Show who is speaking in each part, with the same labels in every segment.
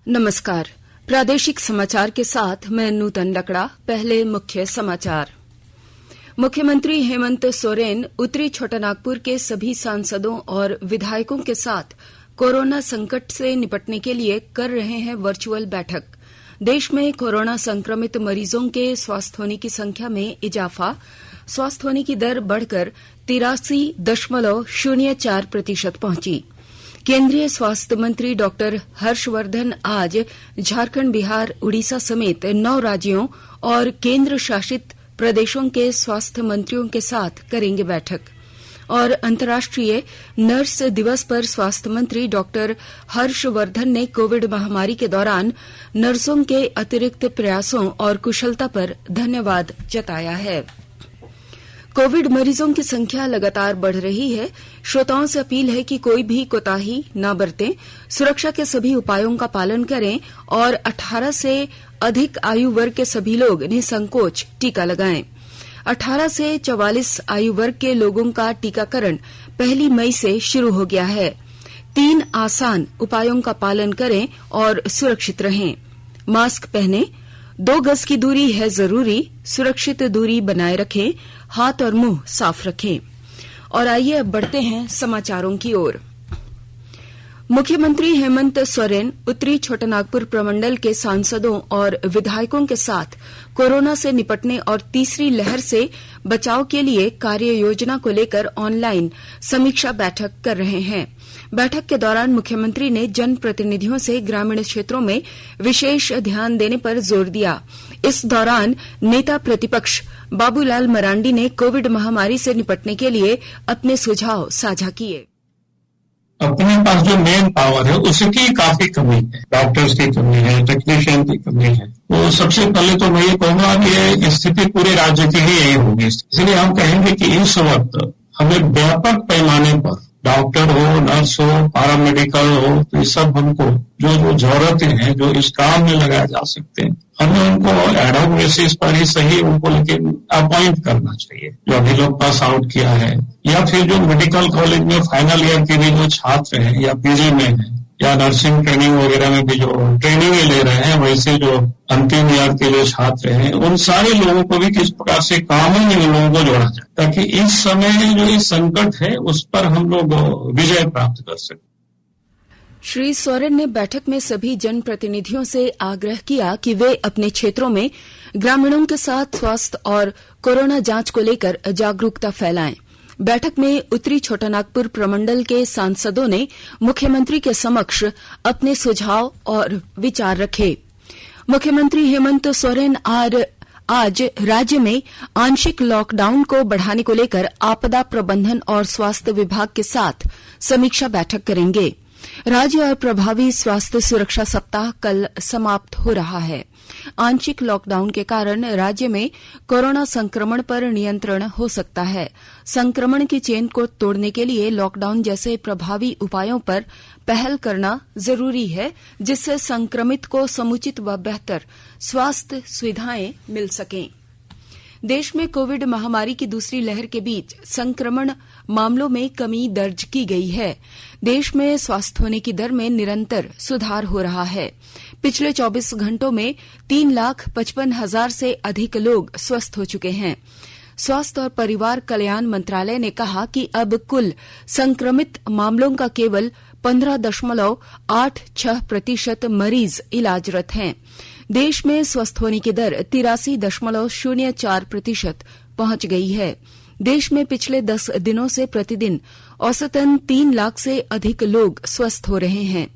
Speaker 1: नमस्कार। प्रादेशिक समाचार के साथ मैं नूतन लकड़ा। पहले मुख्य समाचार। मुख्यमंत्री हेमंत सोरेन उत्तरी छोटानागपुर के सभी सांसदों और विधायकों के साथ कोरोना संकट से निपटने के लिए कर रहे हैं वर्चुअल बैठक। देश में कोरोना संक्रमित मरीजों के स्वस्थ होने की संख्या में इजाफा, स्वस्थ होने की दर बढ़कर 83.04% पहुंची। केंद्रीय स्वास्थ्य मंत्री डॉक्टर हर्षवर्धन आज झारखंड, बिहार, उड़ीसा समेत 9 राज्यों और केंद्र शासित प्रदेशों के स्वास्थ्य मंत्रियों के साथ करेंगे बैठक। और अंतर्राष्ट्रीय नर्स दिवस पर स्वास्थ्य मंत्री डॉक्टर हर्षवर्धन ने कोविड महामारी के दौरान नर्सों के अतिरिक्त प्रयासों और कुशलता पर धन्यवाद जताया है। कोविड मरीजों की संख्या लगातार बढ़ रही है। श्रोताओं से अपील है कि कोई भी कोताही न बरतें, सुरक्षा के सभी उपायों का पालन करें और 18 से अधिक आयु वर्ग के सभी लोग निसंकोच टीका लगाएं। 18 से 44 आयु वर्ग के लोगों का टीकाकरण 1 मई से शुरू हो गया है। 3 आसान उपायों का पालन करें और सुरक्षित रहें। मास्क पहनें, 2 गज की दूरी है जरूरी, सुरक्षित दूरी बनाए रखें, हाथ और मुंह साफ रखें। और आइए अब बढ़ते हैं समाचारों की ओर। मुख्यमंत्री हेमंत सोरेन उत्तरी छोटानागपुर प्रमंडल के सांसदों और विधायकों के साथ कोरोना से निपटने और तीसरी लहर से बचाव के लिए कार्य योजना को लेकर ऑनलाइन समीक्षा बैठक कर रहे हैं। बैठक के दौरान मुख्यमंत्री ने जनप्रतिनिधियों से ग्रामीण क्षेत्रों में विशेष ध्यान देने पर जोर दिया। इस दौरान नेता प्रतिपक्ष बाबूलाल मरांडी ने कोविड महामारी से निपटने के लिए अपने सुझाव साझा किए।
Speaker 2: अपने पास जो मेन पावर है उसकी काफी कमी है। डॉक्टर्स की कमी है, टेक्नीशियन की कमी है। तो सबसे पहले तो मैं ये कहूंगा कि स्थिति पूरे राज्य की ही यही होगी। इसलिए हम कहेंगे कि इस वक्त हमें व्यापक पैमाने पर डॉक्टर हो, नर्स हो, पैरामेडिकल हो, तो ये सब हमको जो जरूरतें हैं, जो इस काम में लगाए जा सकते हैं, हमें उनको एड हॉक बेसिस पर ही सही उनको लेकिन अपॉइंट करना चाहिए। जो अभी लोग पास आउट किया है या फिर जो मेडिकल कॉलेज में फाइनल ईयर के भी जो छात्र हैं या पीजी में हैं या नर्सिंग ट्रेनिंग वगैरह में भी जो ट्रेनिंग ले रहे हैं, वैसे जो अंतिम ईयर के जो छात्र हैं, उन सारे लोगों को भी किस प्रकार से कामों में उन लोगों को जोड़ा जाए ताकि इस समय जो ये संकट है उस पर हम लोग विजय प्राप्त कर सकें।
Speaker 1: श्री सोरेन ने बैठक में सभी जनप्रतिनिधियों से आग्रह किया कि वे अपने क्षेत्रों में ग्रामीणों के साथ स्वास्थ्य और कोरोना जांच को लेकर जागरूकता फैलाएं। बैठक में उत्तरी छोटानागपुर प्रमंडल के सांसदों ने मुख्यमंत्री के समक्ष अपने सुझाव और विचार रखे। मुख्यमंत्री हेमंत सोरेन आज राज्य में आंशिक लॉकडाउन को बढ़ाने को लेकर आपदा प्रबंधन और स्वास्थ्य विभाग के साथ समीक्षा बैठक करेंगे। राज्य और प्रभावी स्वास्थ्य सुरक्षा सप्ताह कल समाप्त हो रहा है। आंशिक लॉकडाउन के कारण राज्य में कोरोना संक्रमण पर नियंत्रण हो सकता है। संक्रमण की चेन को तोड़ने के लिए लॉकडाउन जैसे प्रभावी उपायों पर पहल करना जरूरी है, जिससे संक्रमित को समुचित व बेहतर स्वास्थ्य सुविधाएं मिल सकें। देश में कोविड महामारी की दूसरी लहर के बीच संक्रमण मामलों में कमी दर्ज की गई है। देश में स्वस्थ होने की दर में निरंतर सुधार हो रहा है। पिछले 24 घंटों में 3,55,000 से अधिक लोग स्वस्थ हो चुके हैं। स्वास्थ्य और परिवार कल्याण मंत्रालय ने कहा कि अब कुल संक्रमित मामलों का केवल 15.86% मरीज इलाजरत हैं। देश में स्वस्थ होने की दर 83.04% पहुंच गई है। देश में पिछले 10 दिनों से प्रतिदिन औसतन 3 लाख से अधिक लोग स्वस्थ हो रहे हैं।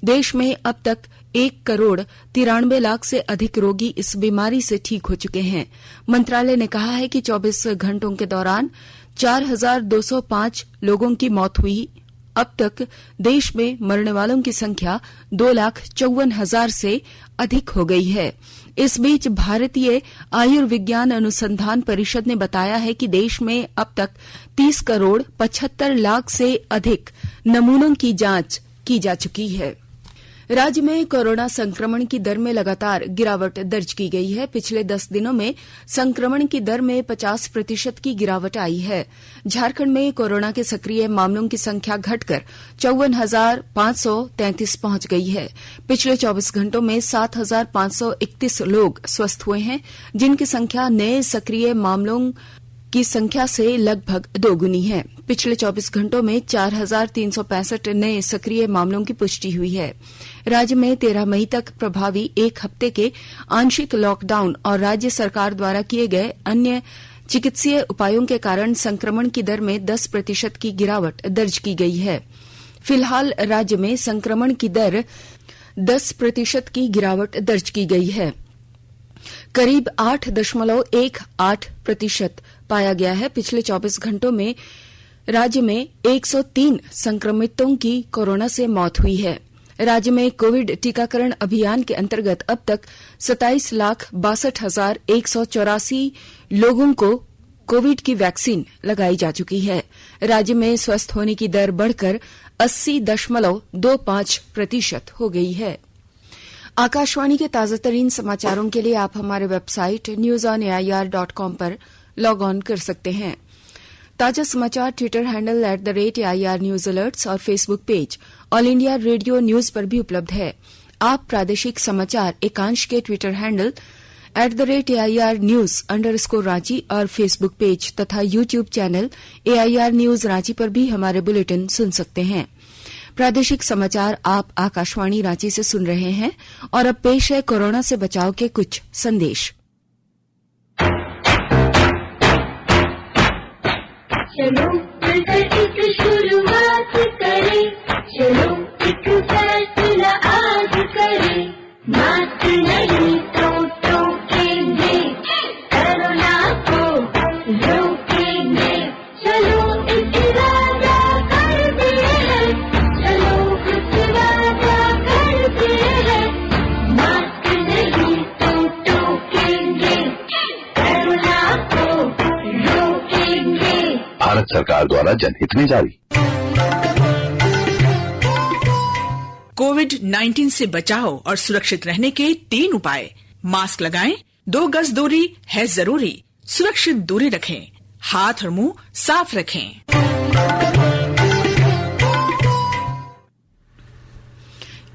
Speaker 1: देश में अब तक 1,93,00,000 से अधिक रोगी इस बीमारी से ठीक हो चुके हैं। मंत्रालय ने कहा है कि 24 घंटों के दौरान 4,205 लोगों की मौत हुई। अब तक देश में मरने वालों की संख्या 2,54,000 से अधिक हो गई है। इस बीच भारतीय आयुर्विज्ञान अनुसंधान परिषद ने बताया है कि देश में अब तक 30,75,00,000 से अधिक नमूनों की जांच की जा चुकी है। राज्य में कोरोना संक्रमण की दर में लगातार गिरावट दर्ज की गई है। पिछले 10 दिनों में संक्रमण की दर में 50% की गिरावट आई है। झारखंड में कोरोना के सक्रिय मामलों की संख्या घटकर 54,533 पहुंच गई है। पिछले 24 घंटों में 7,531 लोग स्वस्थ हुए हैं, जिनकी संख्या नए सक्रिय मामलों की संख्या से लगभग दोगुनी है। पिछले 24 घंटों में 4,365 नए सक्रिय मामलों की पुष्टि हुई है। राज्य में 13 मई तक प्रभावी एक हफ्ते के आंशिक लॉकडाउन और राज्य सरकार द्वारा किए गए अन्य चिकित्सीय उपायों के कारण संक्रमण की दर में 10% की गिरावट दर्ज की गई है। फिलहाल राज्य में संक्रमण की दर 10% की गिरावट दर्ज की गई है। करीब 8.18% पाया गया है। पिछले 24 घंटों में राज्य में 103 संक्रमितों की कोरोना से मौत हुई है। राज्य में कोविड टीकाकरण अभियान के अंतर्गत अब तक 27,62,184 लोगों को कोविड की वैक्सीन लगाई जा चुकी है। राज्य में स्वस्थ होने की दर बढ़कर 80.25% हो गई है। आकाशवाणी के ताजातरीन समाचारों के लिए आप हमारे वेबसाइट newsonair.com पर लॉग ऑन कर सकते हैं। ताजा समाचार Twitter handle @AIR news alerts और Facebook page all India radio news पर भी उपलब्ध है। आप प्रादेशिक समाचार एकांश के Twitter handle @AIR news _Ranchi और फेसबुक पेज तथा YouTube channel AIR news Ranchi पर भी हमारे बुलेटिन सुन सकते हैं। प्रादेशिक समाचार आप आकाशवाणी रांची से सुन रहे हैं और अब पेश है कोरोना से बचाव के कुछ संदेश।
Speaker 3: चलो मिलकर एक शुरुआत करें, चलो एक फैसला आज करें, मास्क नहीं तो टोकेंगे, कोरोना को रोकेंगे, चलो एक वादा करते हैं, चलो कुछ वादा करते हैं, मास्क नहीं तो टोकेंगे, कोरोना को रोकेंगे।
Speaker 4: भारत सरकार द्वारा जनहित में जारी।
Speaker 5: कोविड-19 से बचाव और सुरक्षित रहने के 3 उपाय। मास्क लगाएं, 2 गज दूरी है जरूरी, सुरक्षित दूरी रखें, हाथ और मुंह साफ रखें।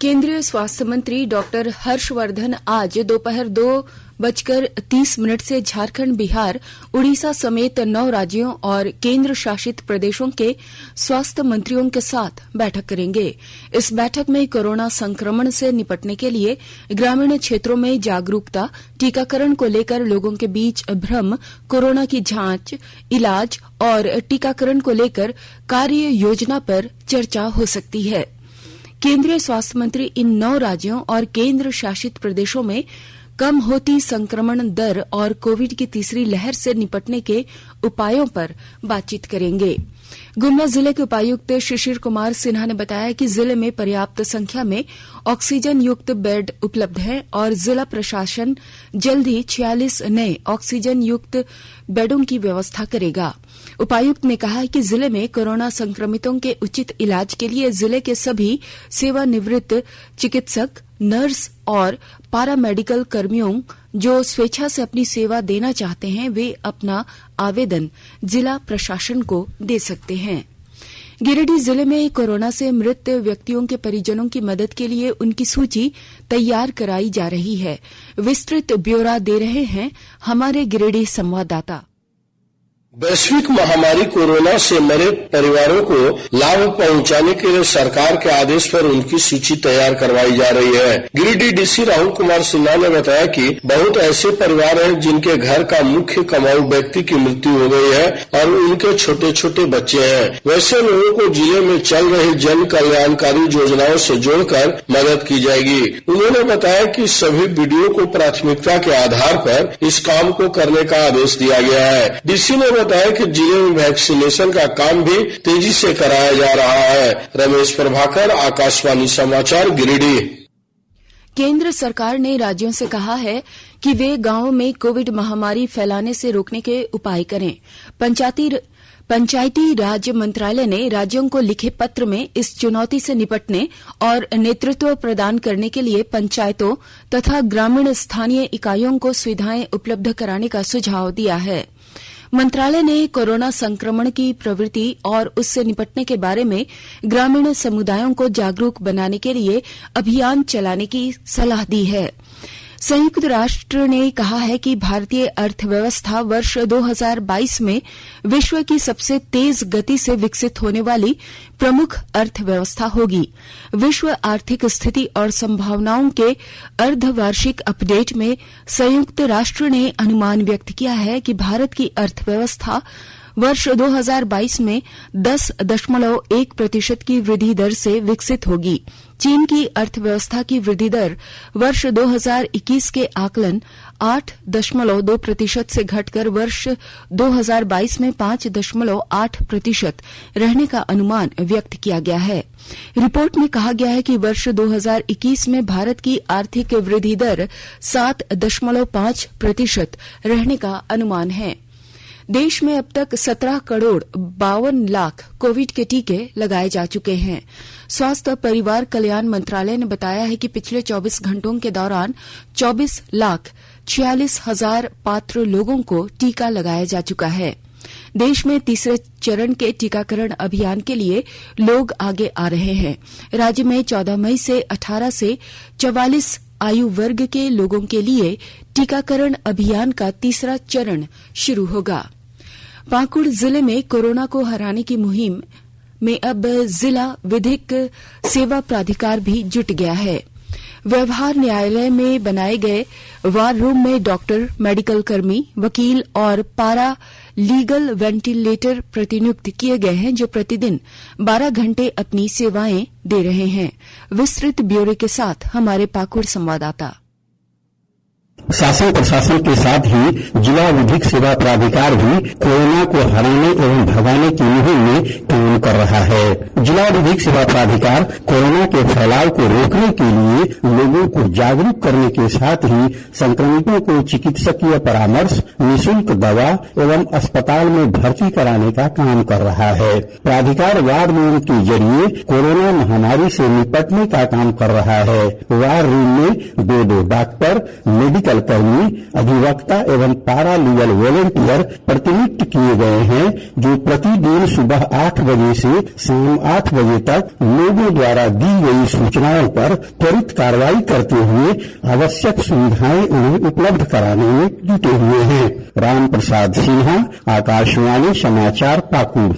Speaker 1: केंद्रीय स्वास्थ्य मंत्री डॉक्टर हर्षवर्धन आज दोपहर 2:30 से झारखंड, बिहार, उड़ीसा समेत 9 राज्यों और केंद्र शासित प्रदेशों के स्वास्थ्य मंत्रियों के साथ बैठक करेंगे। इस बैठक में कोरोना संक्रमण से निपटने के लिए ग्रामीण क्षेत्रों में जागरूकता, टीकाकरण को लेकर लोगों के बीच भ्रम, कोरोना की जांच, इलाज और टीकाकरण को लेकर कार्य योजना पर चर्चा हो सकती है। केंद्रीय स्वास्थ्य मंत्री इन 9 राज्यों और केंद्र शासित प्रदेशों में कम होती संक्रमण दर और कोविड की तीसरी लहर से निपटने के उपायों पर बातचीत करेंगे। गुमला जिले के उपायुक्त शिशिर कुमार सिन्हा ने बताया कि जिले में पर्याप्त संख्या में ऑक्सीजन युक्त बेड उपलब्ध हैं और जिला प्रशासन जल्द ही 46 नए ऑक्सीजन युक्त बेडों की व्यवस्था करेगा। उपायुक्त ने कहा कि जिले में कोरोना संक्रमितों के उचित इलाज के लिए जिले के सभी सेवानिवृत्त चिकित्सक, नर्स और पारामेडिकल कर्मियों जो स्वेच्छा से अपनी सेवा देना चाहते हैं, वे अपना आवेदन जिला प्रशासन को दे सकते हैं। गिरिडीह जिले में कोरोना से मृत व्यक्तियों के परिजनों की मदद के लिए उनकी सूची तैयार कराई जा रही है। विस्तृत ब्यौरा दे रहे हैं हमारे गिरिडीह संवाददाता।
Speaker 6: वैश्विक महामारी कोरोना से मरे परिवारों को लाभ पहुंचाने के लिए सरकार के आदेश पर उनकी सूची तैयार करवाई जा रही है। गिरिडीह डीसी राहुल कुमार सिन्हा ने बताया कि बहुत ऐसे परिवार हैं जिनके घर का मुख्य कमाऊ व्यक्ति की मृत्यु हो गई है और उनके छोटे छोटे बच्चे हैं। वैसे लोगों को जिले में चल रही जन कल्याणकारी योजनाओं से जोड़कर मदद की जाएगी। उन्होंने बताया कि सभी वीडियो को प्राथमिकता के आधार पर इस काम को करने का आदेश दिया गया है। डीसी ने बताया कि जिले में वैक्सीनेशन का काम भी तेजी से कराया जा रहा है। रमेश प्रभाकर, आकाशवाणी समाचार, गिरिडीह।
Speaker 1: केंद्र सरकार ने राज्यों से कहा है कि वे गांवों में कोविड महामारी फैलाने से रोकने के उपाय करें। पंचायती राज मंत्रालय ने राज्यों को लिखे पत्र में इस चुनौती से निपटने और नेतृत्व प्रदान करने के लिए पंचायतों तथा ग्रामीण स्थानीय इकाइयों को सुविधाएं उपलब्ध कराने का सुझाव दिया है। मंत्रालय ने कोरोना संक्रमण की प्रवृत्ति और उससे निपटने के बारे में ग्रामीण समुदायों को जागरूक बनाने के लिए अभियान चलाने की सलाह दी है। संयुक्त राष्ट्र ने कहा है कि भारतीय अर्थव्यवस्था वर्ष 2022 में विश्व की सबसे तेज गति से विकसित होने वाली प्रमुख अर्थव्यवस्था होगी। विश्व आर्थिक स्थिति और संभावनाओं के अर्धवार्षिक अपडेट में संयुक्त राष्ट्र ने अनुमान व्यक्त किया है कि भारत की अर्थव्यवस्था वर्ष 2022 में 10.1% की वृद्धि दर से विकसित होगी। चीन की अर्थव्यवस्था की वृद्धि दर वर्ष 2021 के आकलन 8.2% से घटकर वर्ष 2022 में 5.8% रहने का अनुमान व्यक्त किया गया है। रिपोर्ट में कहा गया है कि वर्ष 2021 में भारत की आर्थिक वृद्धि दर 7.5% रहने का अनुमान है। देश में अब तक 17 करोड़ 52 लाख कोविड के टीके लगाए जा चुके हैं। स्वास्थ्य और परिवार कल्याण मंत्रालय ने बताया है कि पिछले 24 घंटों के दौरान 24,46,000 पात्र लोगों को टीका लगाया जा चुका है। देश में तीसरे चरण के टीकाकरण अभियान के लिए लोग आगे आ रहे हैं। राज्य में 14 मई से 18 से 44 आयु वर्ग के लोगों के लिए टीकाकरण अभियान का तीसरा चरण शुरू होगा। पाकुड़ जिले में कोरोना को हराने की मुहिम में अब जिला विधिक सेवा प्राधिकार भी जुट गया है। व्यवहार न्यायालय में बनाए गए वार रूम में डॉक्टर, मेडिकल कर्मी, वकील और पारा लीगल वेंटिलेटर प्रतिनियुक्त किए गए हैं, जो प्रतिदिन 12 घंटे अपनी सेवाएं दे रहे हैं। विस्तृत ब्यौरे के साथ हमारे पाकुड़ संवाददाता।
Speaker 7: शासन प्रशासन के साथ ही जिला विधिक सेवा प्राधिकार भी कोरोना को हराने एवं भगाने की मुहिम में काम कर रहा है। जिला विधिक सेवा प्राधिकार कोरोना के फैलाव को रोकने के लिए लोगों को जागरूक करने के साथ ही संक्रमितों को चिकित्सकीय परामर्श, निःशुल्क दवा एवं अस्पताल में भर्ती कराने का काम कर रहा है। प्राधिकार वार रूम के जरिए कोरोना महामारी से निपटने का काम कर रहा है। वार रूम में 2 डॉक्टर, मेडिकल कर्मी, अधिवक्ता एवं पारा लीगल वॉलंटियर प्रतिनियुक्त किए गए हैं, जो प्रतिदिन सुबह 8 बजे से शाम 8 बजे तक लोगों द्वारा दी गई सूचनाओं पर त्वरित कार्रवाई करते हुए आवश्यक सुविधाएं उन्हें उपलब्ध कराने में जुटे हुए हैं। राम प्रसाद सिन्हा, आकाशवाणी समाचार, पाकुड़।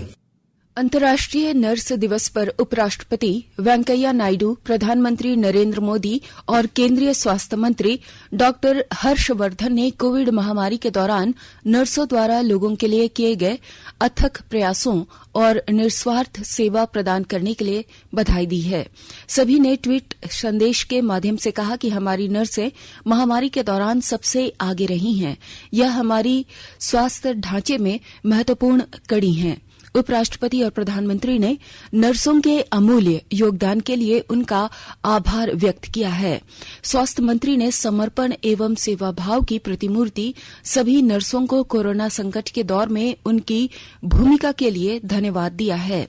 Speaker 1: अंतर्राष्ट्रीय नर्स दिवस पर उपराष्ट्रपति वेंकैया नायडू, प्रधानमंत्री नरेंद्र मोदी और केंद्रीय स्वास्थ्य मंत्री डॉक्टर हर्षवर्धन ने कोविड महामारी के दौरान नर्सों द्वारा लोगों के लिए किए गए अथक प्रयासों और निस्वार्थ सेवा प्रदान करने के लिए बधाई दी है। सभी ने ट्वीट संदेश के माध्यम से कहा कि हमारी नर्सें महामारी के दौरान सबसे आगे रही हैं। यह हमारी स्वास्थ्य ढांचे में महत्वपूर्ण कड़ी हैं। उपराष्ट्रपति और प्रधानमंत्री ने नर्सों के अमूल्य योगदान के लिए उनका आभार व्यक्त किया है। स्वास्थ्य मंत्री ने समर्पण एवं सेवाभाव की प्रतिमूर्ति सभी नर्सों को कोरोना संकट के दौर में उनकी भूमिका के लिए धन्यवाद दिया है।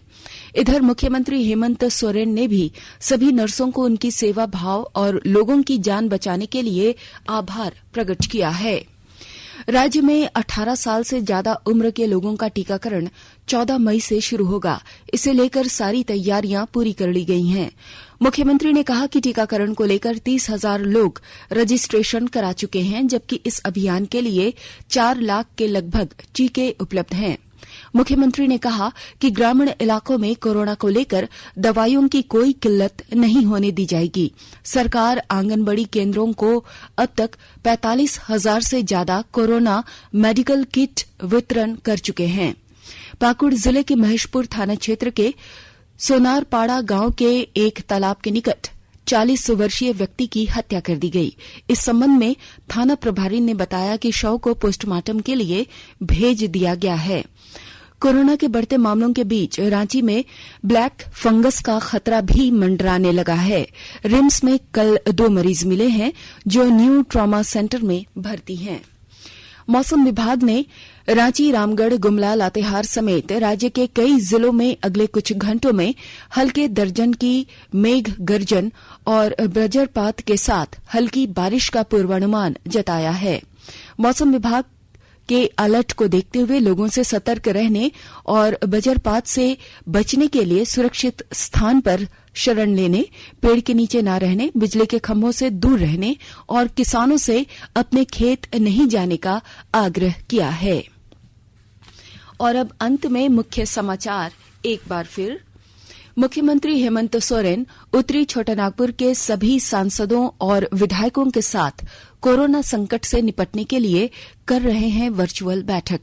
Speaker 1: इधर मुख्यमंत्री हेमंत सोरेन ने भी सभी नर्सों को उनकी सेवा भाव और लोगों की जान बचाने के लिए आभार प्रकट किया है। राज्य में 18 साल से ज्यादा उम्र के लोगों का टीकाकरण 14 मई से शुरू होगा। इसे लेकर सारी तैयारियां पूरी कर ली गई हैं। मुख्यमंत्री ने कहा कि टीकाकरण को लेकर 30,000 लोग रजिस्ट्रेशन करा चुके हैं, जबकि इस अभियान के लिए 4 लाख के लगभग टीके उपलब्ध हैं। मुख्यमंत्री ने कहा कि ग्रामीण इलाकों में कोरोना को लेकर दवाइयों की कोई किल्लत नहीं होने दी जाएगी। सरकार आंगनबाड़ी केंद्रों को अब तक 45,000 से ज्यादा कोरोना मेडिकल किट वितरण कर चुके हैं। पाकुड़ जिले के महेशपुर थाना क्षेत्र के सोनारपाड़ा गांव के एक तालाब के निकट 40 वर्षीय व्यक्ति की हत्या कर दी गई। इस संबंध में थाना प्रभारी ने बताया कि शव को पोस्टमार्टम के लिए भेज दिया गया है। कोरोना के बढ़ते मामलों के बीच रांची में ब्लैक फंगस का खतरा भी मंडराने लगा है। रिम्स में कल 2 मरीज मिले हैं, जो न्यू ट्रॉमा सेंटर में भर्ती हैं। मौसम विभाग ने रांची, रामगढ़, गुमला, लातेहार समेत राज्य के कई जिलों में अगले कुछ घंटों में हल्के दर्जन की मेघ गर्जन और वज्रपात के साथ हल्की बारिश का पूर्वानुमान जताया है। मौसम विभाग के अलर्ट को देखते हुए लोगों से सतर्क रहने और वज्रपात से बचने के लिए सुरक्षित स्थान पर शरण लेने, पेड़ के नीचे न रहने, बिजली के खंभों से दूर रहने और किसानों से अपने खेत नहीं जाने का आग्रह किया है। और अब अंत में मुख्य समाचार एक बार फिर। मुख्यमंत्री हेमंत सोरेन उत्तरी छोटानागपुर के सभी सांसदों और विधायकों के साथ कोरोना संकट से निपटने के लिए कर रहे हैं वर्चुअल बैठक।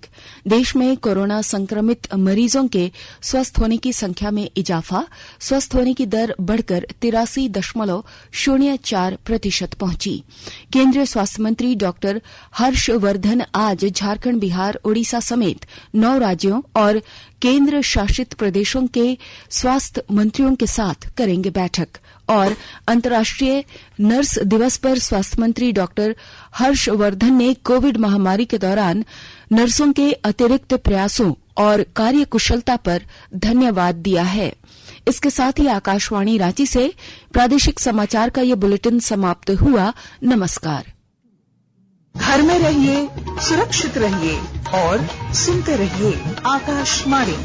Speaker 1: देश में कोरोना संक्रमित मरीजों के स्वस्थ होने की संख्या में इजाफा, स्वस्थ होने की दर बढ़कर 83.04% पहुंची। केंद्रीय स्वास्थ्य मंत्री डॉक्टर हर्षवर्धन आज झारखंड, बिहार, ओडिशा समेत 9 राज्यों और केंद्र शासित प्रदेशों के स्वास्थ्य मंत्रियों के साथ करेंगे बैठक। और अंतर्राष्ट्रीय नर्स दिवस पर स्वास्थ्य मंत्री डॉक्टर हर्षवर्धन ने कोविड महामारी के दौरान नर्सों के अतिरिक्त प्रयासों और कार्यकुशलता पर धन्यवाद दिया है। इसके साथ ही आकाशवाणी रांची से प्रादेशिक समाचार का ये बुलेटिन समाप्त हुआ। नमस्कार।
Speaker 8: घर में रहिए, सुरक्षित रहिए और सुनते रहिए आकाशवाणी।